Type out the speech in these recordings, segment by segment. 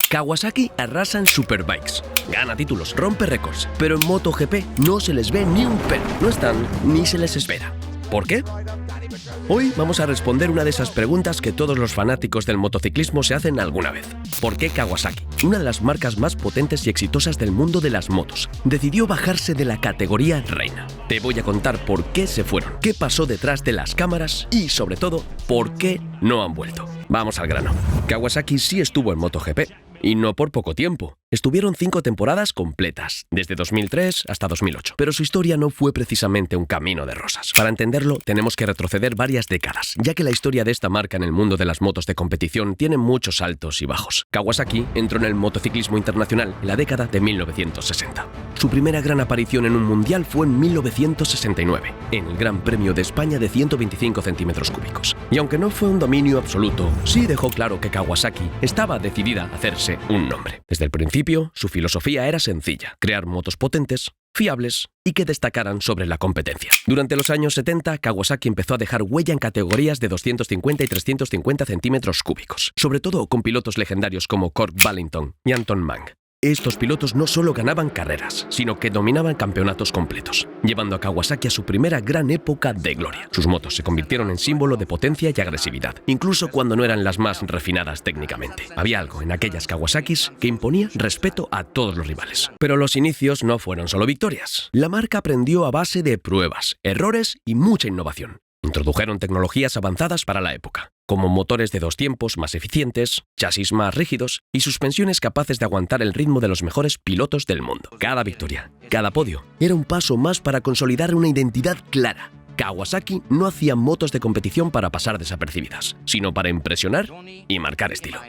Kawasaki arrasa en Superbikes, gana títulos, rompe récords, pero en MotoGP no se les ve ni un pelo, no están ni se les espera. ¿Por qué? Hoy vamos a responder una de esas preguntas que todos los fanáticos del motociclismo se hacen alguna vez. ¿Por qué Kawasaki, una de las marcas más potentes y exitosas del mundo de las motos, decidió bajarse de la categoría reina? Te voy a contar por qué se fueron, qué pasó detrás de las cámaras y, sobre todo, por qué no han vuelto. Vamos al grano. Kawasaki sí estuvo en MotoGP. Y no por poco tiempo. Estuvieron 5 temporadas completas, desde 2003 hasta 2008. Pero su historia no fue precisamente un camino de rosas. Para entenderlo, tenemos que retroceder varias décadas, ya que la historia de esta marca en el mundo de las motos de competición tiene muchos altos y bajos. Kawasaki entró en el motociclismo internacional en la década de 1960. Su primera gran aparición en un mundial fue en 1969, en el Gran Premio de España de 125 centímetros cúbicos. Y aunque no fue un dominio absoluto, sí dejó claro que Kawasaki estaba decidida a hacerse un nombre. Desde el principio, su filosofía era sencilla: crear motos potentes, fiables y que destacaran sobre la competencia. Durante los años 70, Kawasaki empezó a dejar huella en categorías de 250 y 350 centímetros cúbicos, sobre todo con pilotos legendarios como Cork Ballington y Anton Mang. Estos pilotos no solo ganaban carreras, sino que dominaban campeonatos completos, llevando a Kawasaki a su primera gran época de gloria. Sus motos se convirtieron en símbolo de potencia y agresividad, incluso cuando no eran las más refinadas técnicamente. Había algo en aquellas Kawasakis que imponía respeto a todos los rivales. Pero los inicios no fueron solo victorias. La marca aprendió a base de pruebas, errores y mucha innovación. Introdujeron tecnologías avanzadas para la época, como motores de 2 tiempos más eficientes, chasis más rígidos y suspensiones capaces de aguantar el ritmo de los mejores pilotos del mundo. Cada victoria, cada podio, era un paso más para consolidar una identidad clara. Kawasaki no hacía motos de competición para pasar desapercibidas, sino para impresionar y marcar estilo.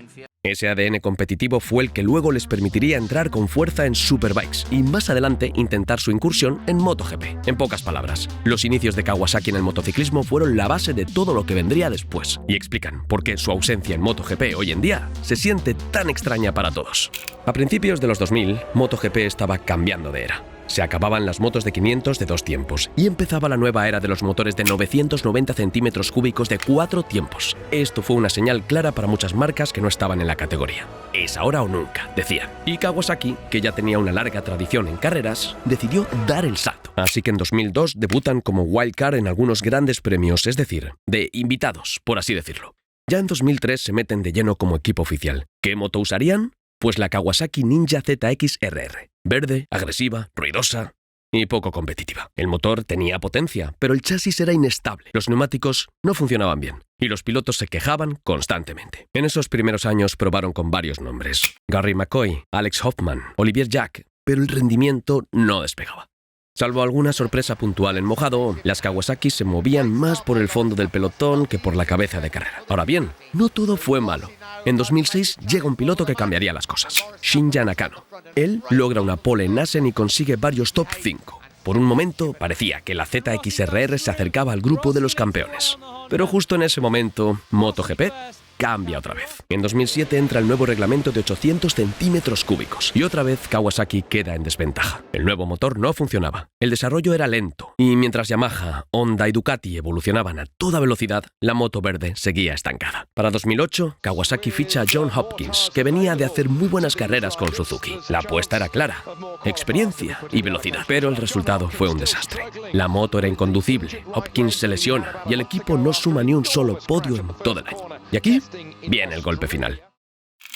Ese ADN competitivo fue el que luego les permitiría entrar con fuerza en Superbikes y más adelante intentar su incursión en MotoGP. En pocas palabras, los inicios de Kawasaki en el motociclismo fueron la base de todo lo que vendría después y explican por qué su ausencia en MotoGP hoy en día se siente tan extraña para todos. A principios de los 2000, MotoGP estaba cambiando de era. Se acababan las motos de 500 de 2 tiempos y empezaba la nueva era de los motores de 990 centímetros cúbicos de 4 tiempos. Esto fue una señal clara para muchas marcas que no estaban en la categoría. Es ahora o nunca, decían. Y Kawasaki, que ya tenía una larga tradición en carreras, decidió dar el salto. Así que en 2002 debutan como wildcard en algunos grandes premios, es decir, de invitados, por así decirlo. Ya en 2003 se meten de lleno como equipo oficial. ¿Qué moto usarían? Pues la Kawasaki Ninja ZX-RR. Verde, agresiva, ruidosa y poco competitiva. El motor tenía potencia, pero el chasis era inestable. Los neumáticos no funcionaban bien y los pilotos se quejaban constantemente. En esos primeros años probaron con varios nombres: Garry McCoy, Alex Hoffman, Olivier Jack, pero el rendimiento no despegaba. Salvo alguna sorpresa puntual en mojado, las Kawasaki se movían más por el fondo del pelotón que por la cabeza de carrera. Ahora bien, no todo fue malo. En 2006 llega un piloto que cambiaría las cosas: Shinya Nakano. Él logra una pole en Assen y consigue varios top 5. Por un momento parecía que la ZX-RR se acercaba al grupo de los campeones. Pero justo en ese momento, MotoGP cambia otra vez. En 2007 entra el nuevo reglamento de 800 centímetros cúbicos y otra vez Kawasaki queda en desventaja. El nuevo motor no funcionaba, el desarrollo era lento y mientras Yamaha, Honda y Ducati evolucionaban a toda velocidad, la moto verde seguía estancada. Para 2008, Kawasaki ficha a John Hopkins, que venía de hacer muy buenas carreras con Suzuki. La apuesta era clara: experiencia y velocidad. Pero el resultado fue un desastre. La moto era inconducible, Hopkins se lesiona y el equipo no suma ni un solo podio en todo el año. Y aquí viene el golpe final.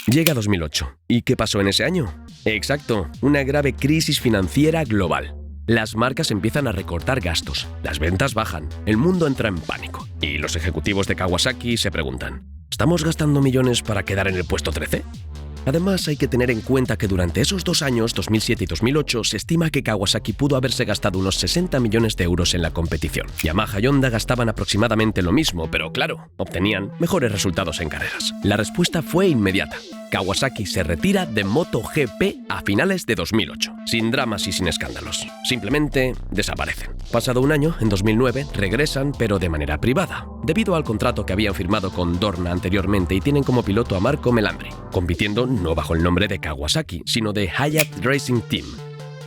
Llega 2008. ¿Y qué pasó en ese año? Exacto, una grave crisis financiera global. Las marcas empiezan a recortar gastos, las ventas bajan, el mundo entra en pánico. Y los ejecutivos de Kawasaki se preguntan: ¿estamos gastando millones para quedar en el puesto 13? Además, hay que tener en cuenta que durante esos 2 años, 2007 y 2008, se estima que Kawasaki pudo haberse gastado unos 60 millones de euros en la competición. Yamaha y Honda gastaban aproximadamente lo mismo, pero claro, obtenían mejores resultados en carreras. La respuesta fue inmediata. Kawasaki se retira de MotoGP a finales de 2008, sin dramas y sin escándalos. Simplemente desaparecen. Pasado un año, en 2009, regresan, pero de manera privada, debido al contrato que habían firmado con Dorna anteriormente, y tienen como piloto a Marco Melandri, compitiendo no bajo el nombre de Kawasaki, sino de Hayat Racing Team.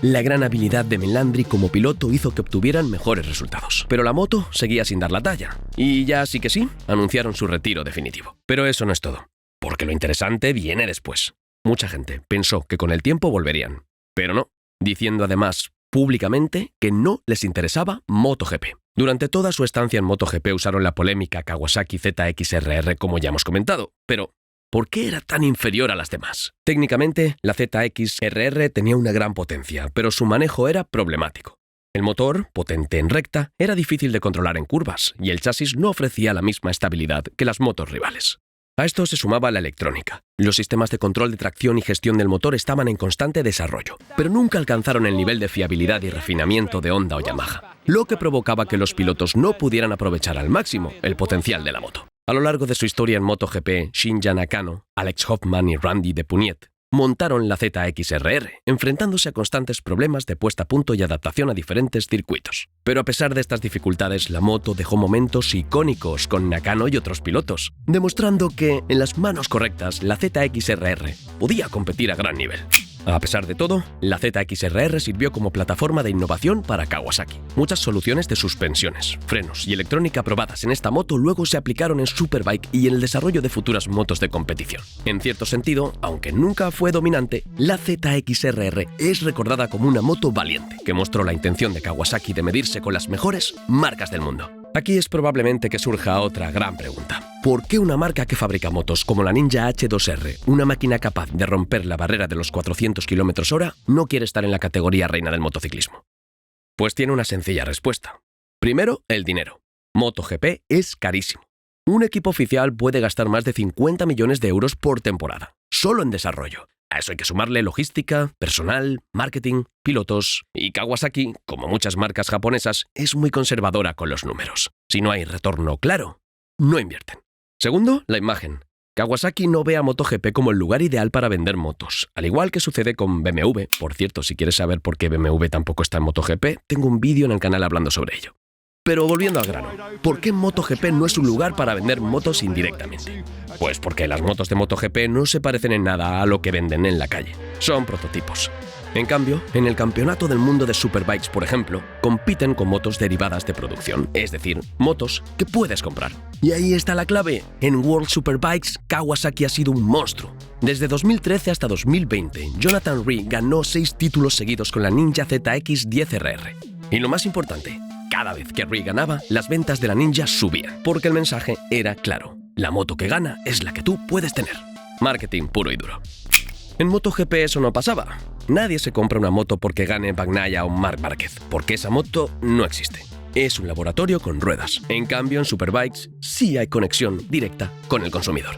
La gran habilidad de Melandri como piloto hizo que obtuvieran mejores resultados. Pero la moto seguía sin dar la talla. Y ya sí que sí, anunciaron su retiro definitivo. Pero eso no es todo, porque lo interesante viene después. Mucha gente pensó que con el tiempo volverían, pero no, diciendo además públicamente que no les interesaba MotoGP. Durante toda su estancia en MotoGP usaron la polémica Kawasaki ZX-RR como ya hemos comentado, pero ¿por qué era tan inferior a las demás? Técnicamente, la ZX-RR tenía una gran potencia, pero su manejo era problemático. El motor, potente en recta, era difícil de controlar en curvas, y el chasis no ofrecía la misma estabilidad que las motos rivales. A esto se sumaba la electrónica. Los sistemas de control de tracción y gestión del motor estaban en constante desarrollo, pero nunca alcanzaron el nivel de fiabilidad y refinamiento de Honda o Yamaha, lo que provocaba que los pilotos no pudieran aprovechar al máximo el potencial de la moto. A lo largo de su historia en MotoGP, Shinya Nakano, Alex Hoffman y Randy Depuniet montaron la ZX-RR, enfrentándose a constantes problemas de puesta a punto y adaptación a diferentes circuitos. Pero a pesar de estas dificultades, la moto dejó momentos icónicos con Nakano y otros pilotos, demostrando que, en las manos correctas, la ZX-RR podía competir a gran nivel. A pesar de todo, la ZX-RR sirvió como plataforma de innovación para Kawasaki. Muchas soluciones de suspensiones, frenos y electrónica probadas en esta moto luego se aplicaron en Superbike y en el desarrollo de futuras motos de competición. En cierto sentido, aunque nunca fue dominante, la ZX-RR es recordada como una moto valiente, que mostró la intención de Kawasaki de medirse con las mejores marcas del mundo. Aquí es probablemente que surja otra gran pregunta. ¿Por qué una marca que fabrica motos como la Ninja H2R, una máquina capaz de romper la barrera de los 400 km/h, no quiere estar en la categoría reina del motociclismo? Pues tiene una sencilla respuesta. Primero, el dinero. MotoGP es carísimo. Un equipo oficial puede gastar más de 50 millones de euros por temporada, solo en desarrollo. A eso hay que sumarle logística, personal, marketing, pilotos, y Kawasaki, como muchas marcas japonesas, es muy conservadora con los números. Si no hay retorno claro, no invierten. Segundo, la imagen. Kawasaki no ve a MotoGP como el lugar ideal para vender motos, al igual que sucede con BMW. Por cierto, si quieres saber por qué BMW tampoco está en MotoGP, tengo un vídeo en el canal hablando sobre ello. Pero volviendo al grano, ¿por qué MotoGP no es un lugar para vender motos indirectamente? Pues porque las motos de MotoGP no se parecen en nada a lo que venden en la calle. Son prototipos. En cambio, en el Campeonato del Mundo de Superbikes, por ejemplo, compiten con motos derivadas de producción, es decir, motos que puedes comprar. Y ahí está la clave. En World Superbikes, Kawasaki ha sido un monstruo. Desde 2013 hasta 2020, Jonathan Rea ganó 6 títulos seguidos con la Ninja ZX-10RR. Y lo más importante, cada vez que Rea ganaba, las ventas de la Ninja subían, porque el mensaje era claro. La moto que gana es la que tú puedes tener. Marketing puro y duro. En MotoGP eso no pasaba. Nadie se compra una moto porque gane Bagnaia o Marc Márquez, porque esa moto no existe. Es un laboratorio con ruedas. En cambio, en Superbikes sí hay conexión directa con el consumidor.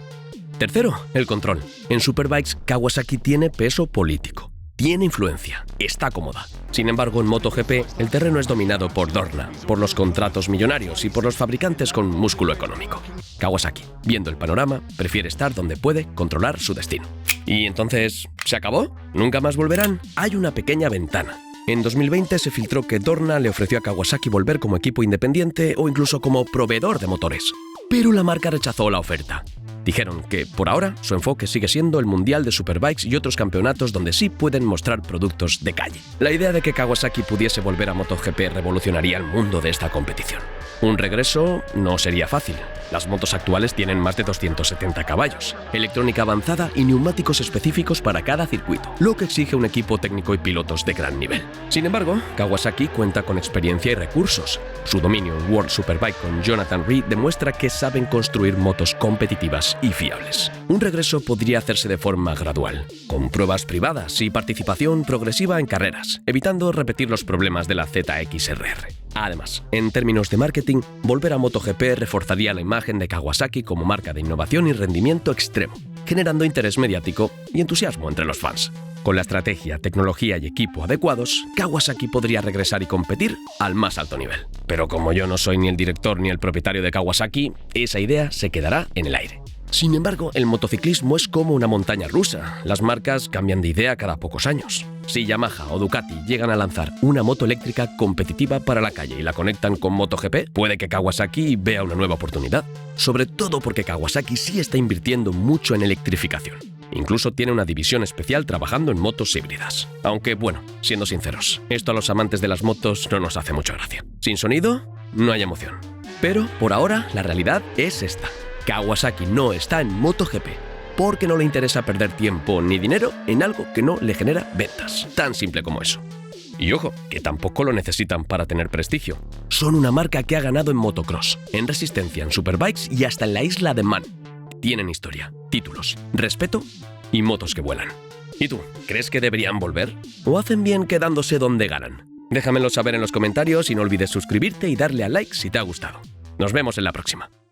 Tercero, el control. En Superbikes, Kawasaki tiene peso político. Tiene influencia, está cómoda. Sin embargo, en MotoGP, el terreno es dominado por Dorna, por los contratos millonarios y por los fabricantes con músculo económico. Kawasaki, viendo el panorama, prefiere estar donde puede controlar su destino. ¿Y entonces, se acabó? ¿Nunca más volverán? Hay una pequeña ventana. En 2020 se filtró que Dorna le ofreció a Kawasaki volver como equipo independiente o incluso como proveedor de motores. Pero la marca rechazó la oferta. Dijeron que, por ahora, su enfoque sigue siendo el Mundial de Superbikes y otros campeonatos donde sí pueden mostrar productos de calle. La idea de que Kawasaki pudiese volver a MotoGP revolucionaría el mundo de esta competición. Un regreso no sería fácil. Las motos actuales tienen más de 270 caballos, electrónica avanzada y neumáticos específicos para cada circuito, lo que exige un equipo técnico y pilotos de gran nivel. Sin embargo, Kawasaki cuenta con experiencia y recursos. Su dominio en World Superbike con Jonathan Rea demuestra que saben construir motos competitivas y fiables. Un regreso podría hacerse de forma gradual, con pruebas privadas y participación progresiva en carreras, evitando repetir los problemas de la ZX-RR. Además, en términos de marketing, volver a MotoGP reforzaría la imagen de Kawasaki como marca de innovación y rendimiento extremo, generando interés mediático y entusiasmo entre los fans. Con la estrategia, tecnología y equipo adecuados, Kawasaki podría regresar y competir al más alto nivel. Pero como yo no soy ni el director ni el propietario de Kawasaki, esa idea se quedará en el aire. Sin embargo, el motociclismo es como una montaña rusa. Las marcas cambian de idea cada pocos años. Si Yamaha o Ducati llegan a lanzar una moto eléctrica competitiva para la calle y la conectan con MotoGP, puede que Kawasaki vea una nueva oportunidad. Sobre todo porque Kawasaki sí está invirtiendo mucho en electrificación. Incluso tiene una división especial trabajando en motos híbridas. Aunque, bueno, siendo sinceros, esto a los amantes de las motos no nos hace mucha gracia. Sin sonido, no hay emoción. Pero, por ahora, la realidad es esta. Kawasaki no está en MotoGP. porque no le interesa perder tiempo ni dinero en algo que no le genera ventas. Tan simple como eso. Y ojo, que tampoco lo necesitan para tener prestigio. Son una marca que ha ganado en motocross, en resistencia, en superbikes y hasta en la isla de Man. Tienen historia, títulos, respeto y motos que vuelan. ¿Y tú? ¿Crees que deberían volver? ¿O hacen bien quedándose donde ganan? Déjamelo saber en los comentarios y no olvides suscribirte y darle a like si te ha gustado. Nos vemos en la próxima.